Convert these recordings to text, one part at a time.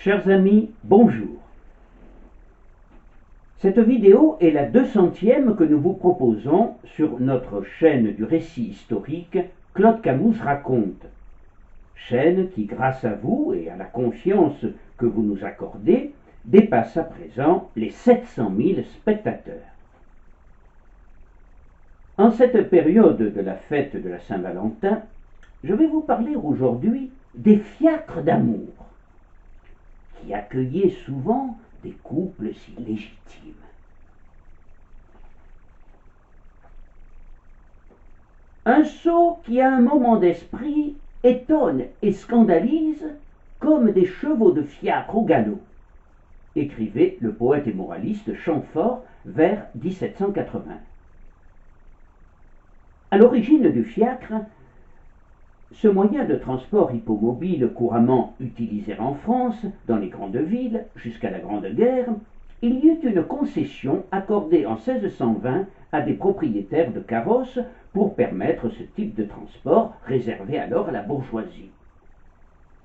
Chers amis, bonjour. Cette vidéo est la 200e que nous vous proposons sur notre chaîne du récit historique Claude Camus raconte. Chaîne qui, grâce à vous et à la confiance que vous nous accordez, dépasse à présent les 700 000 spectateurs. En cette période de la fête de la Saint-Valentin, je vais vous parler aujourd'hui des fiacres d'amour, qui accueillaient souvent des couples illégitimes. Un sot qui a un moment d'esprit étonne et scandalise comme des chevaux de fiacre au galop, écrivait le poète et moraliste Chamfort vers 1780. À l'origine du fiacre, ce moyen de transport hippomobile couramment utilisé en France, dans les grandes villes, jusqu'à la Grande Guerre, il y eut une concession accordée en 1620 à des propriétaires de carrosses pour permettre ce type de transport réservé alors à la bourgeoisie.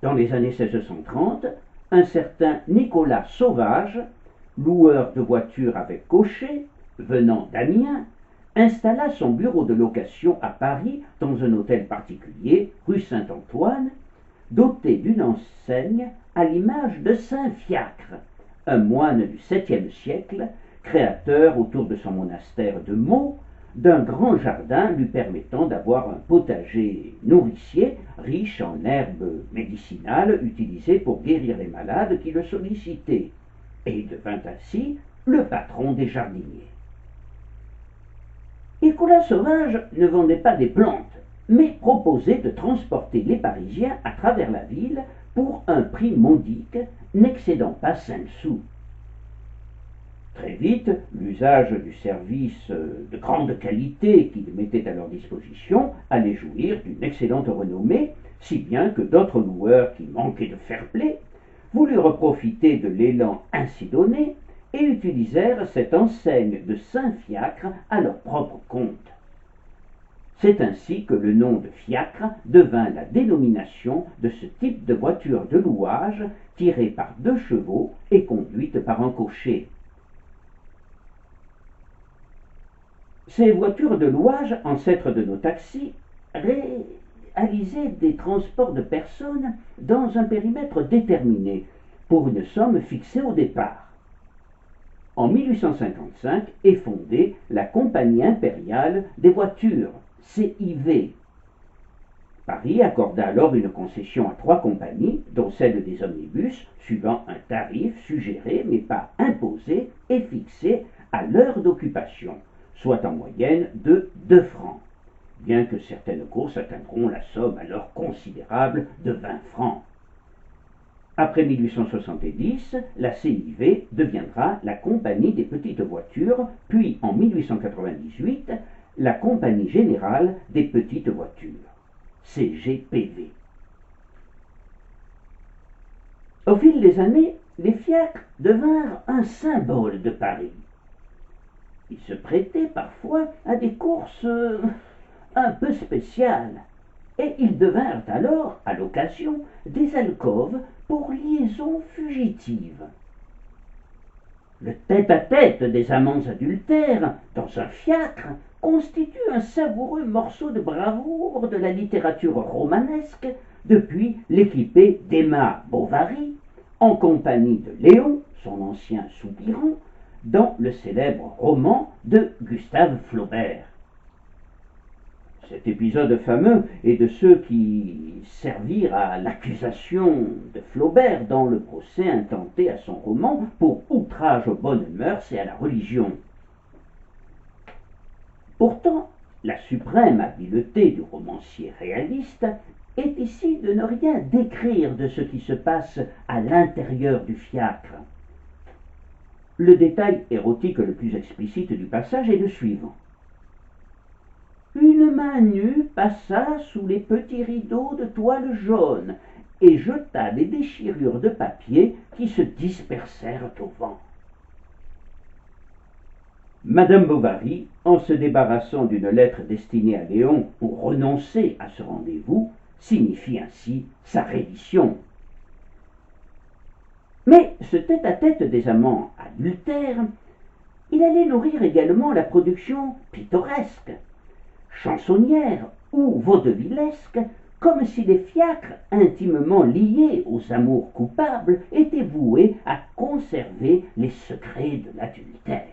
Dans les années 1630, un certain Nicolas Sauvage, loueur de voitures avec cocher, venant d'Amiens, installa son bureau de location à Paris dans un hôtel particulier, rue Saint-Antoine, doté d'une enseigne à l'image de Saint Fiacre, un moine du 7e siècle, créateur autour de son monastère de Meaux d'un grand jardin lui permettant d'avoir un potager nourricier riche en herbes médicinales utilisées pour guérir les malades qui le sollicitaient, et il devint ainsi le patron des jardiniers. Nicolas Sauvage ne vendait pas des plantes, mais proposait de transporter les Parisiens à travers la ville pour un prix modique, n'excédant pas 5 sous. Très vite, l'usage du service de grande qualité qu'il mettait à leur disposition allait jouir d'une excellente renommée, si bien que d'autres loueurs qui manquaient de fair-play voulurent profiter de l'élan ainsi donné et utilisèrent cette enseigne de Saint-Fiacre à leur propre compte. C'est ainsi que le nom de fiacre devint la dénomination de ce type de voiture de louage tirée par 2 chevaux et conduite par un cocher. Ces voitures de louage, ancêtres de nos taxis, réalisaient des transports de personnes dans un périmètre déterminé, pour une somme fixée au départ. En 1855 est fondée la Compagnie impériale des voitures, CIV. Paris accorda alors une concession à 3 compagnies, dont celle des omnibus, suivant un tarif suggéré mais pas imposé et fixé à l'heure d'occupation, soit en moyenne de 2 francs, bien que certaines courses atteindront la somme alors considérable de 20 francs. Après 1870, la CIV deviendra la Compagnie des petites voitures, puis en 1898, la Compagnie générale des petites voitures, CGPV. Au fil des années, les fiacres devinrent un symbole de Paris. Ils se prêtaient parfois à des courses un peu spéciales, et ils devinrent alors, à l'occasion, des alcôves pour liaisons fugitives. Le tête-à-tête des amants adultères, dans un fiacre, constitue un savoureux morceau de bravoure de la littérature romanesque depuis l'épopée d'Emma Bovary, en compagnie de Léon, son ancien soupirant, dans le célèbre roman de Gustave Flaubert. Cet épisode fameux est de ceux qui servirent à l'accusation de Flaubert dans le procès intenté à son roman pour outrage aux bonnes mœurs et à la religion. Pourtant, la suprême habileté du romancier réaliste est ici de ne rien décrire de ce qui se passe à l'intérieur du fiacre. Le détail érotique le plus explicite du passage est le suivant. Une main nue passa sous les petits rideaux de toile jaune et jeta des déchirures de papier qui se dispersèrent au vent. Madame Bovary, en se débarrassant d'une lettre destinée à Léon pour renoncer à ce rendez-vous, signifie ainsi sa reddition. Mais ce tête-à-tête des amants adultères, il allait nourrir également la production pittoresque, chansonnière ou vaudevillesque, comme si les fiacres, intimement liés aux amours coupables, étaient voués à conserver les secrets de l'adultère.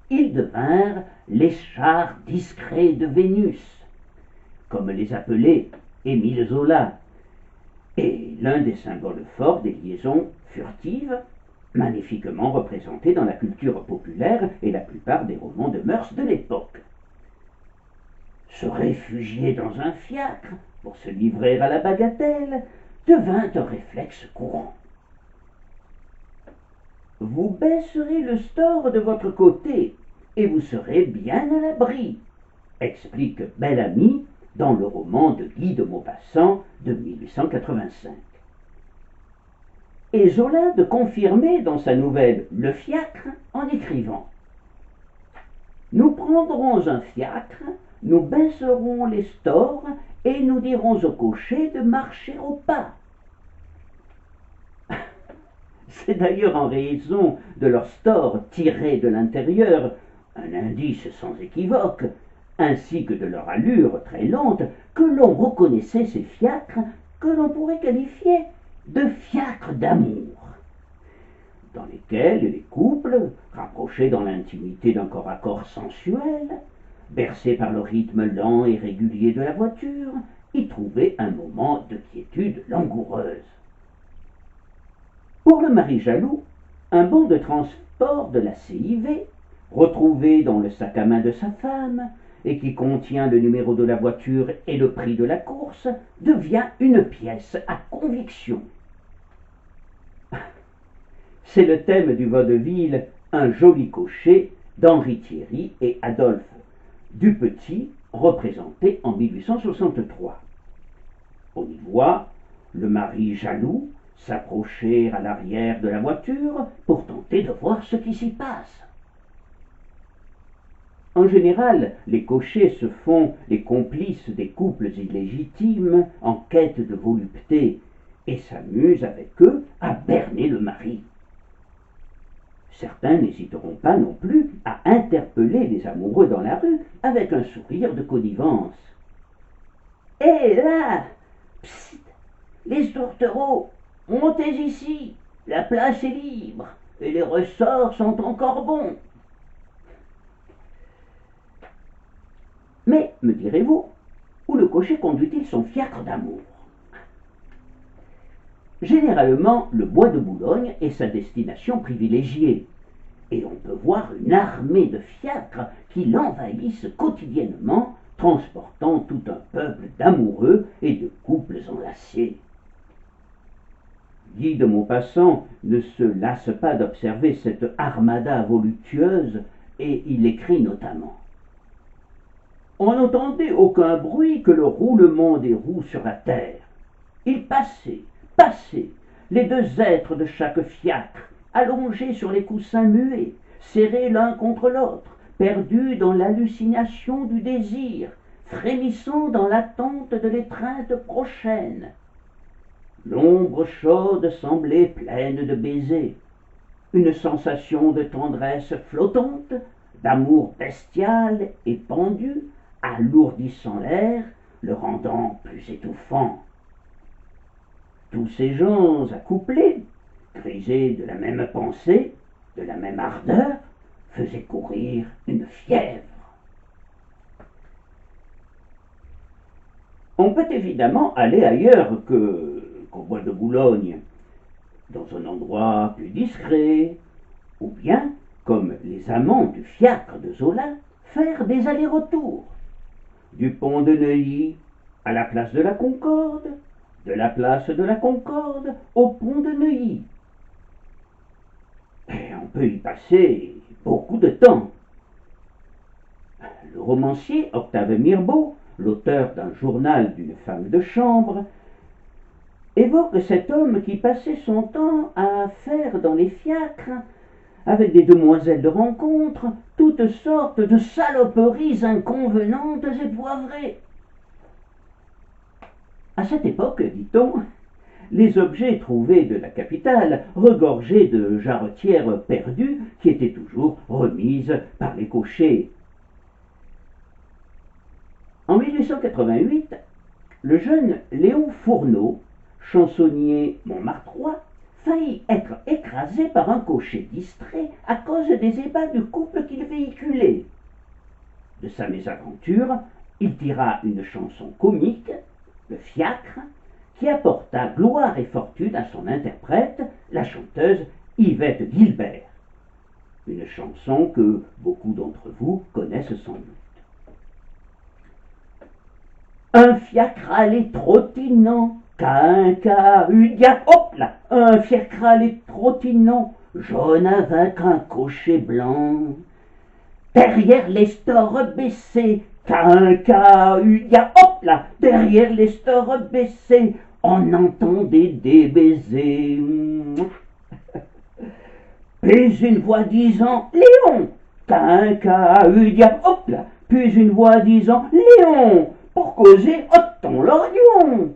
Ils devinrent les chars discrets de Vénus, comme les appelait Émile Zola, et l'un des symboles forts des liaisons furtives, magnifiquement représentés dans la culture populaire et la plupart des romans de mœurs de l'époque. Se réfugier dans un fiacre pour se livrer à la bagatelle devint un réflexe courant. Vous baisserez le store de votre côté et vous serez bien à l'abri, explique Bel-Ami dans le roman de Guy de Maupassant de 1885. Et Zola de confirmer dans sa nouvelle Le Fiacre en écrivant « Nous prendrons un fiacre, nous baisserons les stores et nous dirons au cocher de marcher au pas. » C'est d'ailleurs en raison de leur store tiré de l'intérieur, un indice sans équivoque, ainsi que de leur allure très lente, que l'on reconnaissait ces fiacres que l'on pourrait qualifier de fiacres d'amour, dans lesquels les couples, rapprochés dans l'intimité d'un corps à corps sensuel, bercés par le rythme lent et régulier de la voiture, y trouvaient un moment de quiétude langoureuse. Pour le mari jaloux, un bon de transport de la CIV, retrouvé dans le sac à main de sa femme, et qui contient le numéro de la voiture et le prix de la course, devient une pièce à conviction. C'est le thème du vaudeville Un joli cocher d'Henri Thierry et Adolphe Dupetit, représenté en 1863. On y voit le mari jaloux s'approcher à l'arrière de la voiture pour tenter de voir ce qui s'y passe. En général, les cochers se font les complices des couples illégitimes en quête de volupté et s'amusent avec eux à berner le mari. Certains n'hésiteront pas non plus à interpeller les amoureux dans la rue avec un sourire de connivence. « Hé là, psst, les tourtereaux, montez ici, la place est libre et les ressorts sont encore bons. » Mais, me direz-vous, où le cocher conduit-il son fiacre d'amour? Généralement, le bois de Boulogne est sa destination privilégiée, et on peut voir une armée de fiacres qui l'envahissent quotidiennement, transportant tout un peuple d'amoureux et de couples enlacés. Guy de Maupassant ne se lasse pas d'observer cette armada voluptueuse, et il écrit notamment: On n'entendait aucun bruit que le roulement des roues sur la terre. Ils passaient, les deux êtres de chaque fiacre, allongés sur les coussins muets, serrés l'un contre l'autre, perdus dans l'hallucination du désir, frémissant dans l'attente de l'étreinte prochaine. L'ombre chaude semblait pleine de baisers, une sensation de tendresse flottante, d'amour bestial et pendu, alourdissant l'air, le rendant plus étouffant. Tous ces gens accouplés, grisés de la même pensée, de la même ardeur, faisaient courir une fièvre. On peut évidemment aller ailleurs qu'au bois de Boulogne, dans un endroit plus discret, ou bien, comme les amants du fiacre de Zola, faire des allers-retours, du pont de Neuilly à la place de la Concorde, de la place de la Concorde au pont de Neuilly. Et on peut y passer beaucoup de temps. Le romancier Octave Mirbeau, l'auteur d'un journal d'une femme de chambre, évoque cet homme qui passait son temps à faire dans les fiacres, avec des demoiselles de rencontre, toutes sortes de saloperies inconvenantes et poivrées. À cette époque, dit-on, les objets trouvés de la capitale, regorgés de jarretières perdues qui étaient toujours remises par les cochers. En 1888, le jeune Léon Fourneau, chansonnier montmartrois, faillit être écrasé par un cocher distrait à cause des ébats du couple qu'il véhiculait. De sa mésaventure, il tira une chanson comique, Le Fiacre, qui apporta gloire et fortune à son interprète, la chanteuse Yvette Guilbert. Une chanson que beaucoup d'entre vous connaissent sans doute. Un fiacre allait trottinant, quinquahudia, hop là, un fiacre allait trottinant, jaune avec un cocher blanc. Derrière les stores baissés, quinquahudia, hop là, derrière les stores baissés, on entendait des baisers. Puis une voix disant Léon, quinquahudia, hop là, puis une voix disant Léon, pour causer ôtons l'ordion.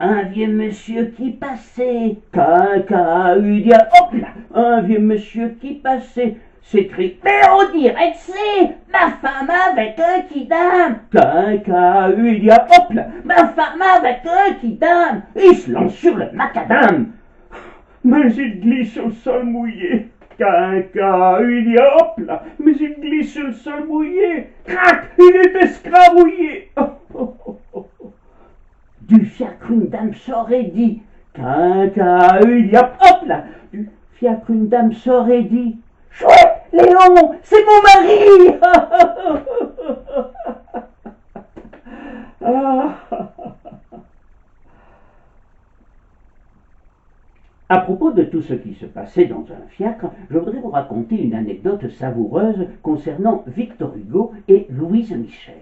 Un vieux monsieur qui passait, quinquahudia, hop là, un vieux monsieur qui passait, s'écrie mais on dirait que c'est ma femme avec un kidam, quinquahudia, hop là, ma femme avec un kidam, il se lance sur le macadam, mais il glisse au sol mouillé. Quinquahudia, hop là, mais il glisse sur le sol mouillé. Crac, il est escravouillé. Du fiacre une dame sort et dit, quinquahudia, hop là, du fiacre une dame sort et dit, chouette, Léon, c'est mon mari. À propos de tout ce qui se passait dans un fiacre, je voudrais vous raconter une anecdote savoureuse concernant Victor Hugo et Louise Michel.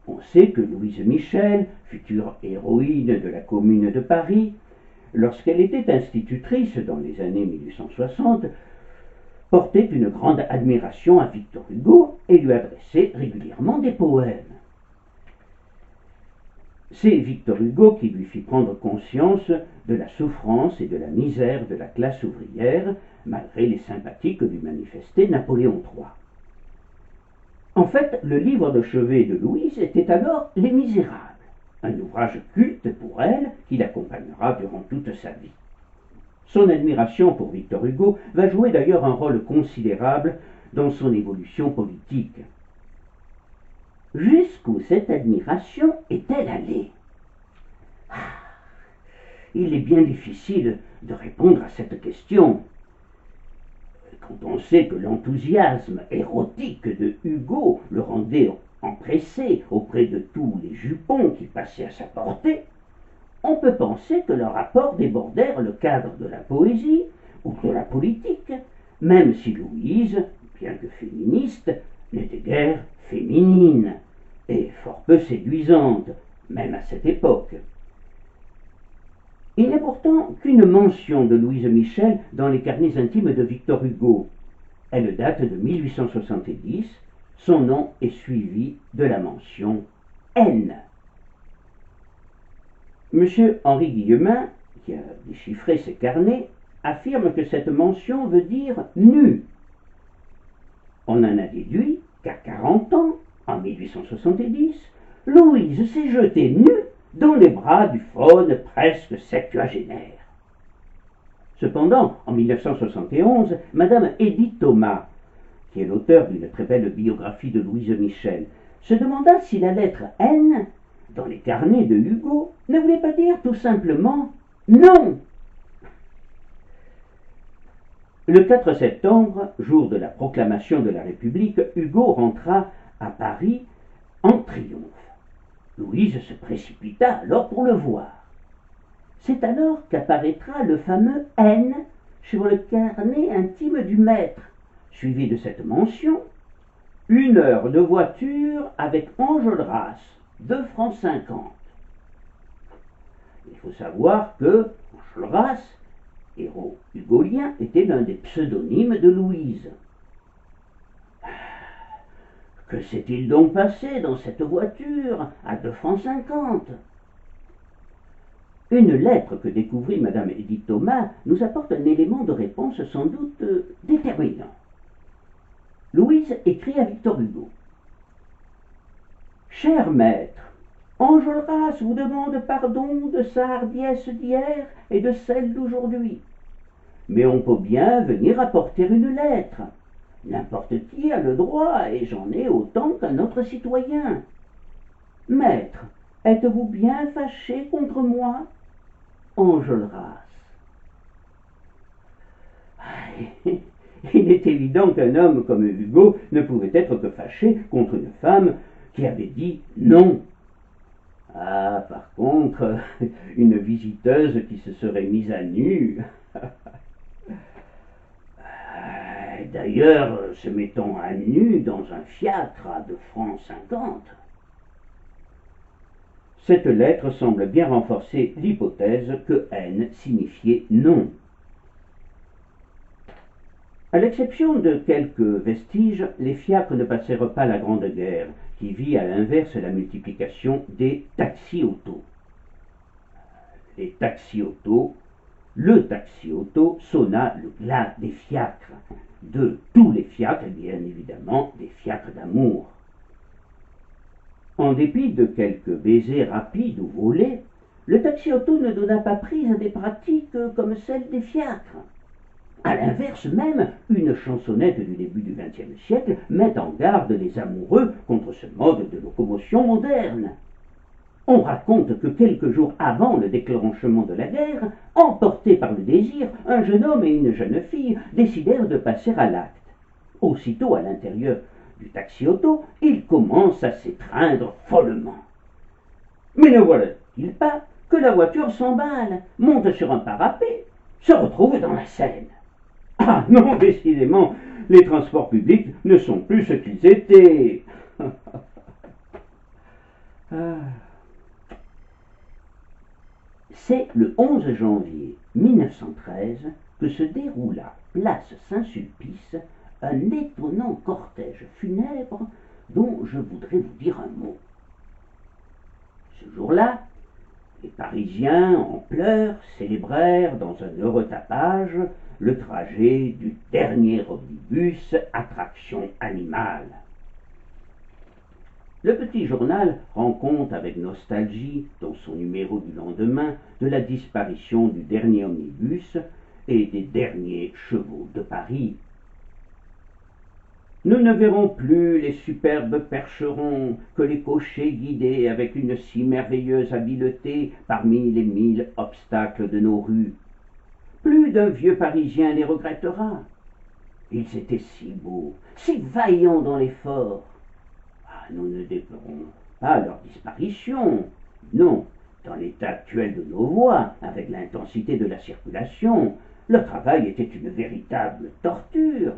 On sait que Louise Michel, future héroïne de la Commune de Paris, lorsqu'elle était institutrice dans les années 1860, portait une grande admiration à Victor Hugo et lui adressait régulièrement des poèmes. C'est Victor Hugo qui lui fit prendre conscience de la souffrance et de la misère de la classe ouvrière, malgré les sympathies que lui manifestait Napoléon III. En fait, le livre de chevet de Louise était alors Les Misérables, un ouvrage culte pour elle qui l'accompagnera durant toute sa vie. Son admiration pour Victor Hugo va jouer d'ailleurs un rôle considérable dans son évolution politique. Jusqu'où cette admiration est-elle allée? Il est bien difficile de répondre à cette question. Quand on sait que l'enthousiasme érotique de Hugo le rendait empressé auprès de tous les jupons qui passaient à sa portée, on peut penser que leurs rapports débordèrent le cadre de la poésie ou de la politique, même si Louise, bien que féministe, n'était guère féminine et fort peu séduisante, même à cette époque. Il n'y a pourtant qu'une mention de Louise Michel dans les carnets intimes de Victor Hugo. Elle date de 1870, son nom est suivi de la mention N. Monsieur Henri Guillemin, qui a déchiffré ces carnets, affirme que cette mention veut dire nu. On en a déduit qu'à 40 ans, en 1870, Louise s'est jetée nue dans les bras du faune presque septuagénaire. Cependant, en 1971, Madame Edith Thomas, qui est l'auteur d'une très belle biographie de Louise Michel, se demanda si la lettre N, dans les carnets de Hugo, ne voulait pas dire tout simplement non. Le 4 septembre, jour de la proclamation de la République, Hugo rentra à Paris en triomphe. Louise se précipita alors pour le voir. C'est alors qu'apparaîtra le fameux N sur le carnet intime du maître, suivi de cette mention « 1 heure de voiture avec Enjolras, 2 francs 50 ». Il faut savoir que Enjolras, héros hugolien, était l'un des pseudonymes de Louise. Que s'est-il donc passé dans cette voiture à 2 francs 50 ? Une lettre que découvrit Madame Edith Thomas nous apporte un élément de réponse sans doute déterminant. Louise écrit à Victor Hugo. Cher maître, Enjolras vous demande pardon de sa hardiesse d'hier et de celle d'aujourd'hui. Mais on peut bien venir apporter une lettre. N'importe qui a le droit, et j'en ai autant qu'un autre citoyen. Maître, êtes-vous bien fâché contre moi? Enjolras. Il est évident qu'un homme comme Hugo ne pouvait être que fâché contre une femme qui avait dit non. Ah, par contre, une visiteuse qui se serait mise à nu. D'ailleurs, se mettant à nu dans un fiacre à 2 francs 50. Cette lettre semble bien renforcer l'hypothèse que haine signifiait non. À l'exception de quelques vestiges, les fiacres ne passèrent pas la Grande Guerre, qui vit à l'inverse la multiplication des taxi-autos. Les taxi-autos, le taxi-auto sonna le glas des fiacres, de tous les fiacres, et bien évidemment des fiacres d'amour. En dépit de quelques baisers rapides ou volés, le taxi-auto ne donna pas prise à des pratiques comme celles des fiacres. À l'inverse même, une chansonnette du début du XXe siècle met en garde les amoureux contre ce mode de locomotion moderne. On raconte que quelques jours avant le déclenchement de la guerre, emportés par le désir, un jeune homme et une jeune fille décidèrent de passer à l'acte. Aussitôt à l'intérieur du taxi-auto, ils commencent à s'étreindre follement. Mais ne voilà-t-il pas que la voiture s'emballe, monte sur un parapet, se retrouve dans la Seine. Ah non, décidément, les transports publics ne sont plus ce qu'ils étaient. C'est le 11 janvier 1913 que se déroula, place Saint-Sulpice, un étonnant cortège funèbre dont je voudrais vous dire un mot. Ce jour-là, les Parisiens, en pleurs, célébrèrent dans un heureux tapage le trajet du dernier omnibus attraction animale. Le petit journal rend compte avec nostalgie, dans son numéro du lendemain, de la disparition du dernier omnibus et des derniers chevaux de Paris. Nous ne verrons plus les superbes percherons que les cochers guidaient avec une si merveilleuse habileté parmi les 1000 obstacles de nos rues. Plus d'un vieux Parisien les regrettera. Ils étaient si beaux, si vaillants dans l'effort. Ah, nous ne déplorons pas leur disparition. Non, dans l'état actuel de nos voies, avec l'intensité de la circulation, leur travail était une véritable torture.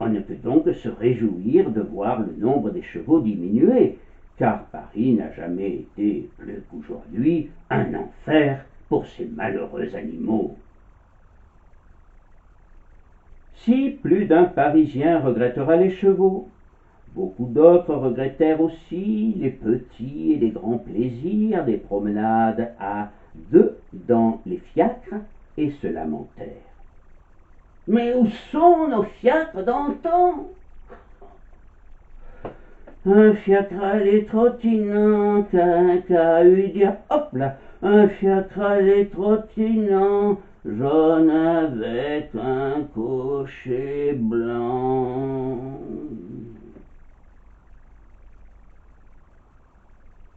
On ne peut donc se réjouir de voir le nombre des chevaux diminuer, car Paris n'a jamais été, plus qu'aujourd'hui, un enfer pour ces malheureux animaux. Si plus d'un Parisien regrettera les chevaux, beaucoup d'autres regrettèrent aussi les petits et les grands plaisirs des promenades à deux dans les fiacres et se lamentèrent. Mais où sont nos fiacres d'antan? Un fiacre allait trottinant, qu'a eu dire, hop là, un fiacre allait trottinant, jaune avec un cocher blanc.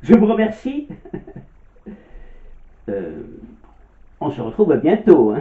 Je vous remercie. On se retrouve bientôt.